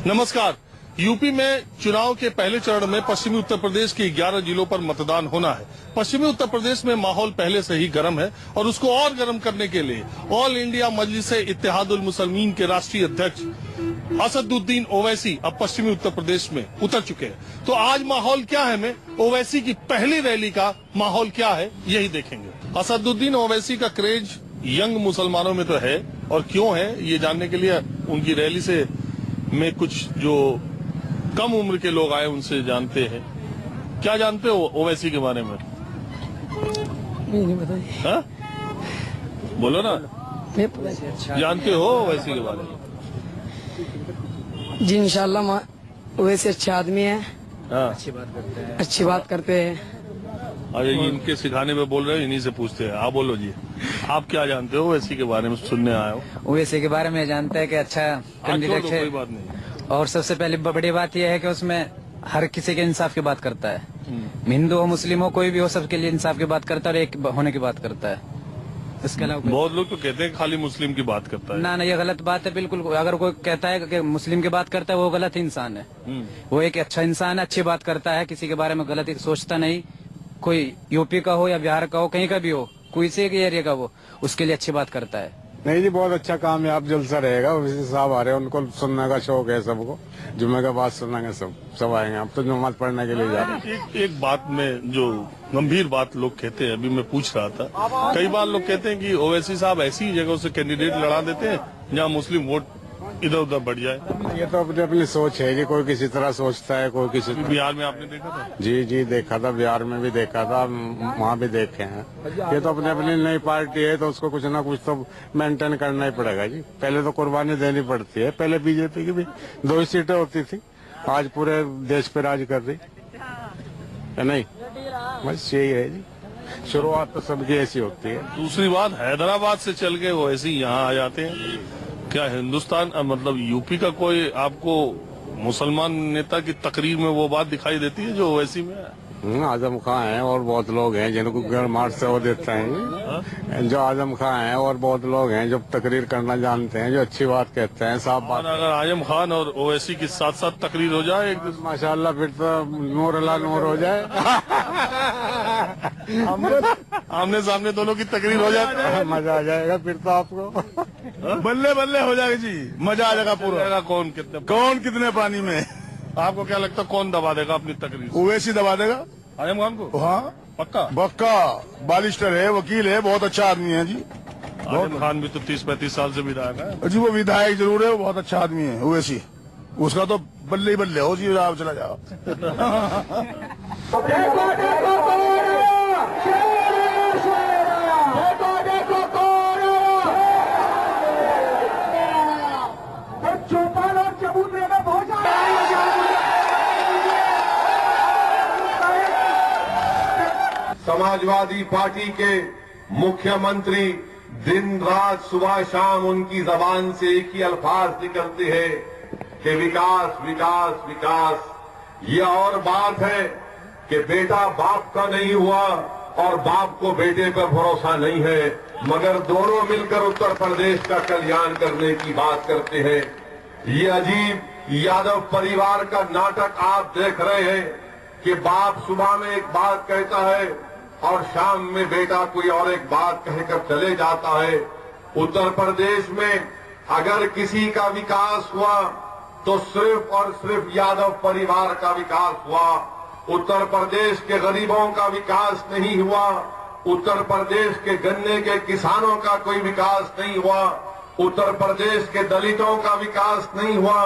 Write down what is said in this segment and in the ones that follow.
नमस्कार। यूपी में चुनाव के पहले चरण में पश्चिमी उत्तर प्रदेश के 11 जिलों पर मतदान होना है। पश्चिमी उत्तर प्रदेश में माहौल पहले से ही गर्म है और उसको और गर्म करने के लिए ऑल इंडिया मजलिस-ए-इत्तेहादुल मुसलमीन के राष्ट्रीय अध्यक्ष असदुद्दीन ओवैसी अब पश्चिमी उत्तर प्रदेश में उतर चुके हैं। तो आज माहौल क्या है, में ओवैसी की पहली रैली का माहौल क्या है, यही देखेंगे। असदुद्दीन ओवैसी का क्रेज यंग मुसलमानों में तो है, और क्यों है ये जानने के लिए उनकी रैली से में कुछ जो कम उम्र के लोग आए उनसे जानते हैं। क्या जानते हो ओवैसी के बारे में? नहीं बताइए। हाँ? बोलो ना। अच्छा जानते हो ओवैसी के बारे में? जी इंशाल्लाह वैसे अच्छे आदमी है। हाँ। अच्छी बात करते हैं। अरे इनके सिखाने में बोल रहे हो, इन्हीं से पूछते हैं। आप बोलो जी, आप क्या जानते हो ओवैसी के बारे में? सुनने आए हो? ओवैसी के बारे में जानते हैं कि अच्छा कैंडिडेट है, कोई बात नहीं। और सबसे पहले बड़ी बात यह है कि उसमें हर किसी के इंसाफ की बात करता है। हिंदू हो, मुस्लिम हो, कोई भी हो, सबके लिए इंसाफ की बात करता है और एक होने की बात करता है। इसके अलावा बहुत लोग तो कहते हैं खाली मुस्लिम की बात करता है। ना, ये गलत बात है बिल्कुल। अगर कोई कहता है कि मुस्लिम की बात करता है, वो गलत इंसान है। वो एक अच्छा इंसान है, अच्छी बात करता है, किसी के बारे में गलत सोचता नहीं। कोई यूपी का हो या बिहार का हो, कहीं का भी हो, कोई से एरिया का वो, उसके लिए अच्छी बात करता है। नहीं जी, बहुत अच्छा कामयाब जलसा रहेगा। वैसे साहब आ रहे हैं, उनको सुनने का शौक है सबको। जुम्मे का बात सुनेंगे, सब आएंगे। अब तो नमाज पढ़ने के लिए जा रहे हैं। एक बात में जो गंभीर बात लोग कहते हैं, अभी मैं पूछ रहा था, कई बार लोग कहते हैं कि ओवैसी साहब ऐसी जगहों से कैंडिडेट लड़ा देते हैं जहाँ मुस्लिम वोट इधर उधर बढ़ जाए। ये तो अपनी अपनी सोच है जी, कोई किसी तरह सोचता है, कोई किसी तरह। बिहार में आपने देखा था? जी देखा था, बिहार में भी देखा था, वहाँ भी देखे हैं। ये तो अपनी अपनी नई पार्टी है, तो उसको कुछ ना कुछ तो मेंटेन करना ही पड़ेगा जी। पहले तो कुर्बानी देनी पड़ती है। पहले बीजेपी की भी 2 ही सीटें होती थी, आज पूरे देश पे राज कर रही है। नहीं, बस यही है जी, शुरुआत तो सबकी ऐसी होती है। दूसरी बात, हैदराबाद से चल के वो ऐसे ही यहाँ आ जाते हैं। क्या हिंदुस्तान मतलब यूपी का कोई आपको मुसलमान नेता की तकरीर में वो बात दिखाई देती है जो ओवैसी में है? आजम खां हैं और बहुत लोग हैं जिनको घर मार से वो देते हैं। जो आजम खां हैं और बहुत लोग हैं जो तकरीर करना जानते हैं, जो अच्छी बात कहते हैं, साफ बात। अगर आजम खान और ओवैसी की साथ साथ तकरीर हो जाए एक माशाल्लाह, फिर तो नूर अल्लाह नूर हो जाए। आमने सामने दोनों की तकरीर हो जाए, मजा आ जाएगा फिर तो आपको। बल्ले बल्ले हो जाएगा जी, मजा आ जाएगा पूरा। कौन कितने पानी में? आपको क्या लगता है कौन दबा देगा अपनी तकरीर? ओवैसी दबा देगा आजम खान को? हाँ पक्का बालिस्टर है, वकील है, बहुत अच्छा आदमी है जी। आजम खान भी तो 30-35 साल से विधायक है जी। वो विधायक जरूर है, वो बहुत अच्छा आदमी है ओवैसी। उसका तो बल्ले ही बल्ले हो जी, आप चला जाओ। समाजवादी पार्टी के मुख्यमंत्री दिन रात सुबह शाम उनकी जबान से एक ही अल्फाज निकलते हैं कि विकास विकास विकास। ये और बात है कि बेटा बाप का नहीं हुआ और बाप को बेटे पर भरोसा नहीं है, मगर दोनों मिलकर उत्तर प्रदेश का कल्याण करने की बात करते हैं। ये अजीब यादव परिवार का नाटक आप देख रहे हैं कि बाप सुबह में एक बात कहता है और शाम में बेटा कोई और एक बात कहकर चले जाता है। उत्तर प्रदेश में अगर किसी का विकास हुआ तो सिर्फ और सिर्फ यादव परिवार का विकास हुआ। उत्तर प्रदेश के गरीबों का विकास नहीं हुआ। उत्तर प्रदेश के गन्ने के किसानों का कोई विकास नहीं हुआ। उत्तर प्रदेश के दलितों का विकास नहीं हुआ।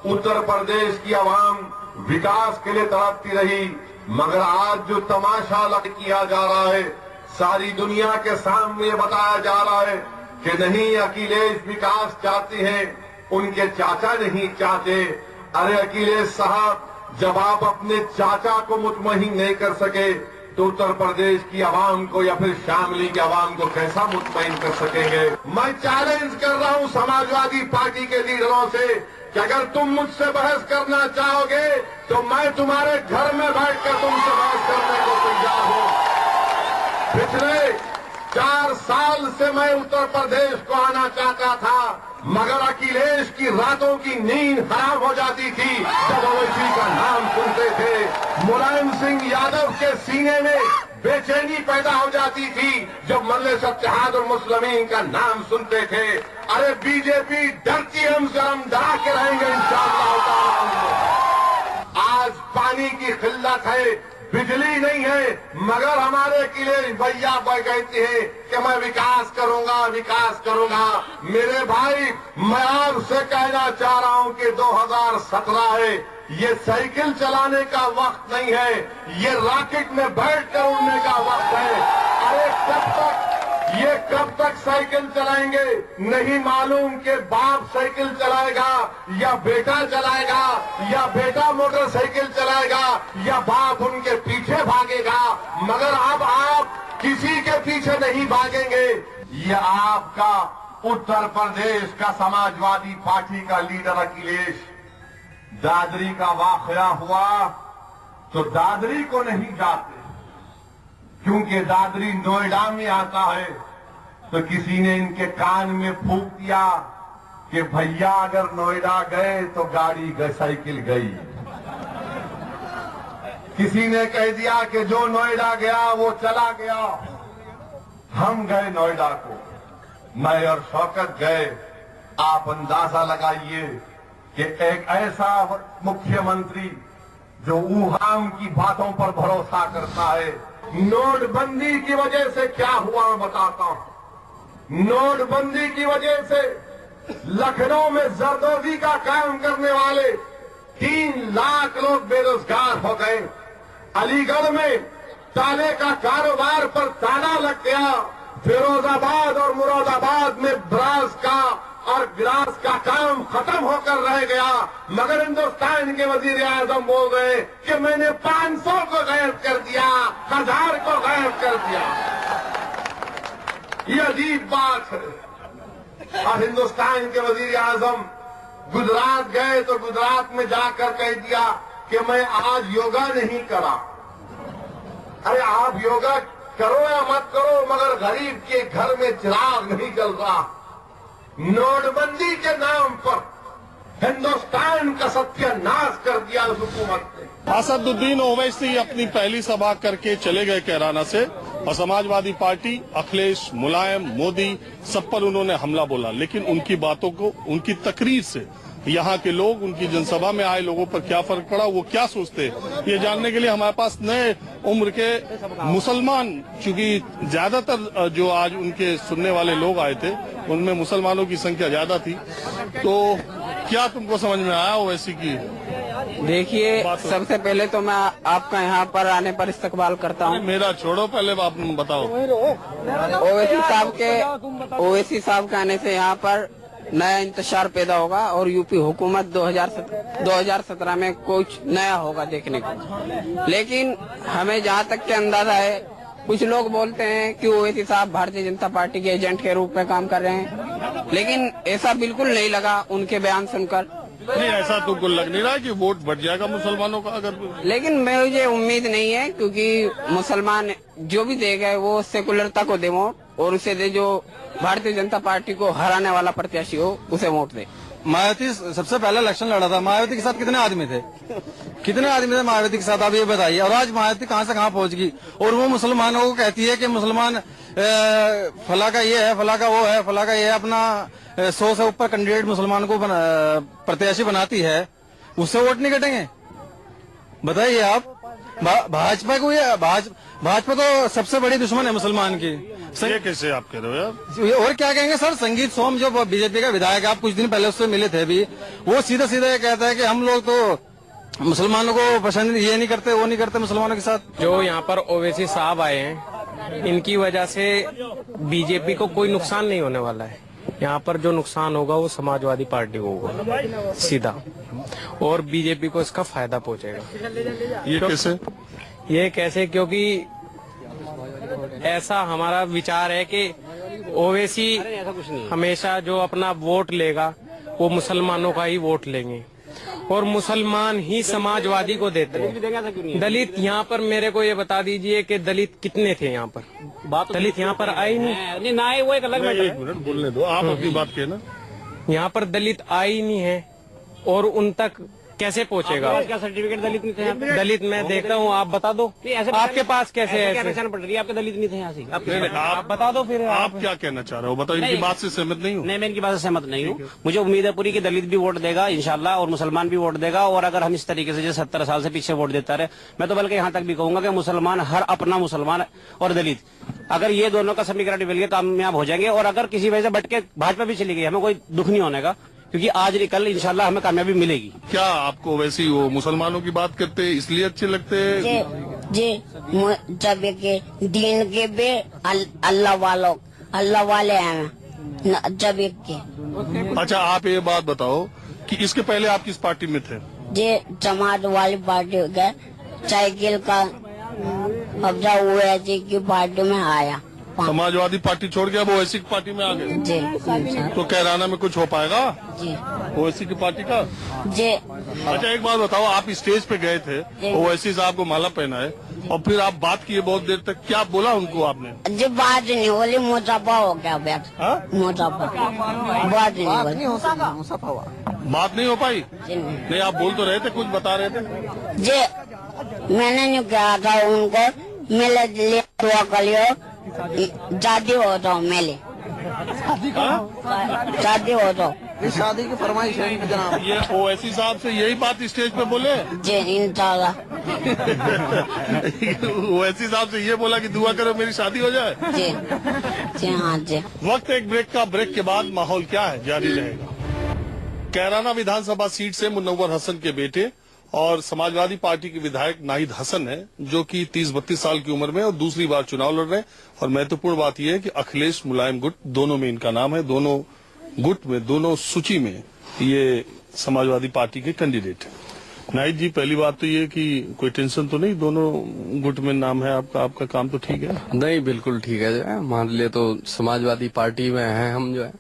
उत्तर प्रदेश की आवाम विकास के लिए तड़पती रही, मगर आज जो तमाशा किया जा रहा है, सारी दुनिया के सामने बताया जा रहा है कि नहीं, अखिलेश विकास चाहते हैं, उनके चाचा नहीं चाहते। अरे अखिलेश साहब, जब आप अपने चाचा को मुतमईन नहीं कर सके तो उत्तर प्रदेश की आवाम को या फिर शामली की आवाम को कैसा मुतमईन कर सकेंगे? मैं चैलेंज कर रहा हूं समाजवादी पार्टी के लीडरों से कि अगर तुम मुझसे बहस करना चाहोगे तो मैं तुम्हारे घर में बैठकर तुमसे बहस करने को तैयार हूं। पिछले 4 साल से मैं उत्तर प्रदेश को आना चाहता था, मगर अखिलेश की रातों की नींद हराम हो जाती थी जब ओवैसी का नाम सुनते थे। मुलायम सिंह यादव के सीने में बेचैनी पैदा हो जाती थी जब मल्लेश इत्तेहाद और मुस्लिमीन का नाम सुनते थे। अरे बीजेपी डरती है हमसे, हम डरा के रहेंगे इंशाअल्लाह। आज पानी की किल्लत है, बिजली नहीं है, मगर हमारे किले भैया कहते हैं कि मैं विकास करूंगा, विकास करूंगा। मेरे भाई, मैं आपसे कहना चाह रहा हूं कि 2017 है, ये साइकिल चलाने का वक्त नहीं है, ये रॉकेट में बैठकर उड़ने का वक्त है। अरे कब तक साइकिल चलाएंगे नहीं मालूम कि बाप साइकिल चलाएगा या बेटा चलाएगा, या बेटा मोटरसाइकिल चलाएगा या बाप उनके पीछे भागेगा, मगर अब आप किसी के पीछे नहीं भागेंगे। ये आपका उत्तर प्रदेश का समाजवादी पार्टी का लीडर अखिलेश, दादरी का वाकया हुआ तो दादरी को नहीं जाते, क्योंकि दादरी नोएडा में आता है, तो किसी ने इनके कान में फूंक दिया कि भैया अगर नोएडा गए तो गाड़ी गई, साइकिल गई। किसी ने कह दिया कि जो नोएडा गया वो चला गया। हम गए नोएडा को, मैं और शौकत गए। आप अंदाजा लगाइए कि एक ऐसा मुख्यमंत्री जो ऊहाम की बातों पर भरोसा करता है। नोटबंदी की वजह से क्या हुआ मैं बताता हूं। नोटबंदी की वजह से लखनऊ में जरदोजी का काम करने वाले 3 लाख लोग बेरोजगार हो गए। अलीगढ़ में ताले का कारोबार पर ताला लग गया। फिरोजाबाद और मुरादाबाद में ब्रास का और गिलास का काम खत्म होकर रह गया, मगर हिंदुस्तान के वजीर आजम बोल रहे कि मैंने 500 को गायब कर दिया, 1000 को गायब कर दिया। ये अजीब बात है। और हिंदुस्तान के वजीर आजम गुजरात गए तो गुजरात में जाकर कह दिया कि मैं आज योगा नहीं करा। अरे आप योगा करो या मत करो, मगर गरीब के घर में चिराग नहीं जल रहा। नोटबंदी के नाम पर हिंदुस्तान का सत्यानाश कर दिया उस हुकूमत ने। असदुद्दीन ओवैसी अपनी पहली सभा करके चले गए कैराना से, और समाजवादी पार्टी, अखिलेश, मुलायम, मोदी, सब पर उन्होंने हमला बोला। लेकिन उनकी बातों को, उनकी तकरीर से यहाँ के लोग, उनकी जनसभा में आए लोगों पर क्या फर्क पड़ा, वो क्या सोचते, ये जानने के लिए हमारे पास नए उम्र के मुसलमान, चूंकि ज्यादातर जो आज उनके सुनने वाले लोग आए थे उनमें मुसलमानों की संख्या ज्यादा थी, तो क्या तुमको समझ में आया ओवैसी की? देखिए, सबसे पहले तो मैं आपका यहाँ पर आने पर इस्तकबाल करता हूँ। मेरा छोड़ो, पहले आप बताओ। ओवैसी साहब के आने से यहाँ पर नया इंतशार पैदा होगा और यूपी हुकूमत 2017 में कुछ नया होगा देखने को। लेकिन हमें जहाँ तक के अंदाजा है, कुछ लोग बोलते हैं कि ओवैसी साहब भारतीय जनता पार्टी के एजेंट के रूप में काम कर रहे हैं, लेकिन ऐसा बिल्कुल नहीं लगा उनके बयान सुनकर। नहीं, ऐसा तो कुछ लग नहीं रहा कि वोट बढ़ जाएगा मुसलमानों का अगर। लेकिन मुझे उम्मीद नहीं है, क्योंकि मुसलमान जो भी देगा वो सेकुलरता को दे वोट, और उसे दे जो भारतीय जनता पार्टी को हराने वाला प्रत्याशी हो उसे वोट दे। मायावती सबसे पहला इलेक्शन लड़ा था, मायावती के साथ कितने आदमी थे? कितने आदमी थे मायावती के साथ, आप ये बताइए। और आज मायावती कहाँ से कहाँ पहुँच गई, और वो मुसलमानों को कहती है कि मुसलमान फला का ये है, फला का वो है, फला का ये है। अपना 100 से ऊपर कैंडिडेट मुसलमान को प्रत्याशी बनाती है, उससे वोट नहीं कटेंगे? बताइए आप। भाजपा को, ये भाजपा तो सबसे बड़ी दुश्मन है मुसलमान की। ये कैसे आप कह रहे हो यार? और क्या कहेंगे सर? संगीत सोम जो बीजेपी का विधायक है, आप कुछ दिन पहले उससे मिले थे भी, वो सीधा सीधा ये कहता है कि हम लोग तो मुसलमानों को पसंद ये नहीं करते, वो नहीं करते मुसलमानों के साथ। जो यहाँ पर ओवैसी साहब आए हैं, इनकी वजह से बीजेपी को कोई नुकसान नहीं होने वाला है। यहाँ पर जो नुकसान होगा वो समाजवादी पार्टी को होगा सीधा, और बीजेपी को इसका फायदा पहुंचेगा। ये कैसे? ये कैसे? क्योंकि ऐसा हमारा विचार है कि ओवैसी हमेशा जो अपना वोट लेगा वो मुसलमानों का ही वोट लेंगे, और मुसलमान ही समाजवादी को देते हैं। दलित यहाँ पर, मेरे को ये बता दीजिए कि दलित कितने थे यहाँ पर? दलित यहाँ पर आए नहीं ना आए, वो एक अलग एक मिनट बोलने दो, आप अपनी बात कहे ना। यहाँ पर दलित आए ही नहीं है और उन तक कैसे पहुँचेगा? क्या सर्टिफिकेट दलित नहीं थे यहाँ पे? दलित मैं देखता हूँ, आप बता दो आपके पास कैसे है? क्या पहचान पड़ रही है? आपके दलित नहीं थे यहाँ से? आप बता दो फिर आप क्या कहना चाह रहे हो? बताओ, इनकी नहीं। बात से सहमत नहीं हूँ। नहीं, मैं इनकी बात से सहमत नहीं हूँ। मुझे उम्मीद है पूरी कि दलित भी वोट देगा इंशाल्लाह और मुसलमान भी वोट देगा। और अगर हम इस तरीके से जो 70 साल से पीछे वोट देता रहे, मैं तो बल्कि यहाँ तक भी कहूंगा कि मुसलमान हर अपना मुसलमान और दलित, अगर ये दोनों का समीकरण मिल के कामयाब हो जाएंगे और अगर किसी वजह से भटके भाजपा भी चली गई, हमें कोई दुख नहीं होने का, क्योंकि आज नहीं कल इंशाल्लाह हमें कामयाबी मिलेगी। क्या आपको वैसी वो मुसलमानों की बात करते इसलिए अच्छे लगते हैं? जी जब के दीन के बे अल्लाह वाले हैं जब के। अच्छा, आप ये बात बताओ कि इसके पहले आप किस पार्टी में थे? जे जमात वाली पार्टी गए, साइकिल का कब्जा हुआ की पार्टी में आया। समाजवादी पार्टी छोड़ के अब ओवैसी की पार्टी में आ गए। जी तो कैराना में कुछ हो पाएगा जी ओवैसी की पार्टी का? जी। अच्छा, एक बात बताओ, आप स्टेज पे गए थे, ओवैसी साहब को माला पहनाए और फिर आप बात किए बहुत देर तक, क्या बोला उनको आपने? जी बात नहीं बोली, मुसाफा हो गया बैठ। हाँ? मुसाफा बात नहीं बोली। बात नहीं हो पाई? जी नहीं। नहीं, आप बोल तो रहे थे, कुछ बता रहे थे। जी मैंने नहीं कहा था उनको, मेरे लिए दुआ करियो, शादी हो जाओ मेले, शादी हो जाओ। शादी की फरमाइश है जनाब। ये ओवैसी साहब से यही बात स्टेज पे बोले? जी इंशाल्लाह। ओवैसी साहब से ये बोला कि दुआ करो मेरी शादी हो जाए? जी जी हाँ जी। वक्त एक ब्रेक का, ब्रेक के बाद माहौल क्या है जारी रहेगा। कैराना विधानसभा सीट से मुनव्वर हसन के बेटे और समाजवादी पार्टी के विधायक नाहिद हसन है, जो कि 30-32 साल की उम्र में और दूसरी बार चुनाव लड़ रहे हैं। और महत्वपूर्ण बात यह है कि अखिलेश मुलायम गुट दोनों में इनका नाम है, दोनों गुट में, दोनों सूची में ये समाजवादी पार्टी के कैंडिडेट है। नाहिद जी, पहली बात तो ये कि कोई टेंशन तो नहीं, दोनों गुट में नाम है आपका, आपका काम तो ठीक है? नहीं, बिल्कुल ठीक है। जो है हमारे लिए तो समाजवादी पार्टी में हैं हम जो है,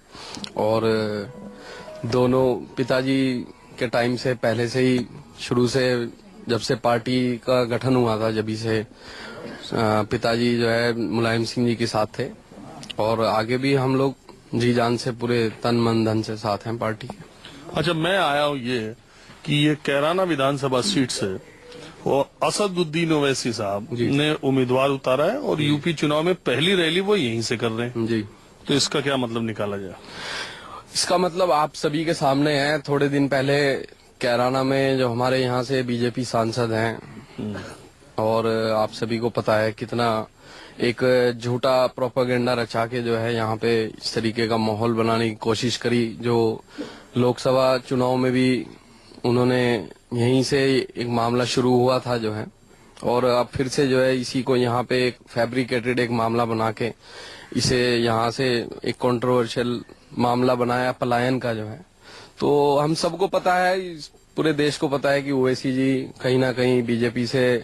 और दोनों पिताजी के टाइम से पहले से ही शुरू से जब से पार्टी का गठन हुआ था, जब से पिताजी जो है मुलायम सिंह जी के साथ थे और आगे भी हम लोग जी जान से पूरे तन मन धन से साथ हैं पार्टी के। अच्छा, मैं आया हूँ ये कि ये कैराना विधानसभा सीट से वो असदुद्दीन ओवैसी साहब ने उम्मीदवार उतारा है और यूपी चुनाव में पहली रैली वो यहीं से कर रहे हैं। जी, तो इसका क्या मतलब निकाला जाए? इसका मतलब आप सभी के सामने है। थोड़े दिन पहले कैराना में जो हमारे यहाँ से बीजेपी सांसद हैं, और आप सभी को पता है कितना एक झूठा प्रोपेगेंडा रचा के जो है यहाँ पे इस तरीके का माहौल बनाने की कोशिश करी, जो लोकसभा चुनाव में भी उन्होंने यहीं से एक मामला शुरू हुआ था जो है, और अब फिर से जो है इसी को यहाँ पे एक फैब्रिकेटेड एक मामला बना के इसे यहाँ से एक कंट्रोवर्शियल मामला बनाया पलायन का जो है। तो हम सबको पता है, पूरे देश को पता है कि ओवैसी जी कहीं ना कहीं बीजेपी से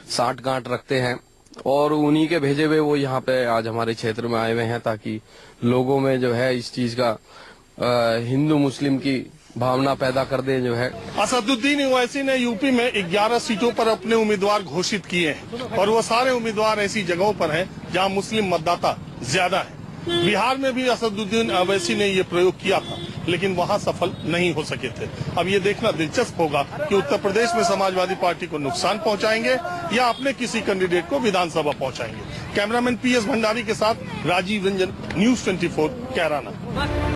साठगांठ रखते हैं और उन्हीं के भेजे हुए वो यहाँ पे आज हमारे क्षेत्र में आए हुए हैं, ताकि लोगों में जो है इस चीज का हिंदू मुस्लिम की भावना पैदा कर दे जो है। असदुद्दीन ओवैसी ने यूपी में 11 सीटों पर अपने उम्मीदवार घोषित किए हैं और वो सारे उम्मीदवार ऐसी जगहों पर हैं जहां मुस्लिम मतदाता ज्यादा है। बिहार में भी असदुद्दीन ओवैसी ने ये प्रयोग किया था, लेकिन वहां सफल नहीं हो सके थे। अब ये देखना दिलचस्प होगा कि उत्तर प्रदेश में समाजवादी पार्टी को नुकसान पहुंचाएंगे या अपने किसी कैंडिडेट को विधानसभा पहुंचाएंगे। कैमरामैन PS भंडारी के साथ राजीव रंजन, News 24, कैराना।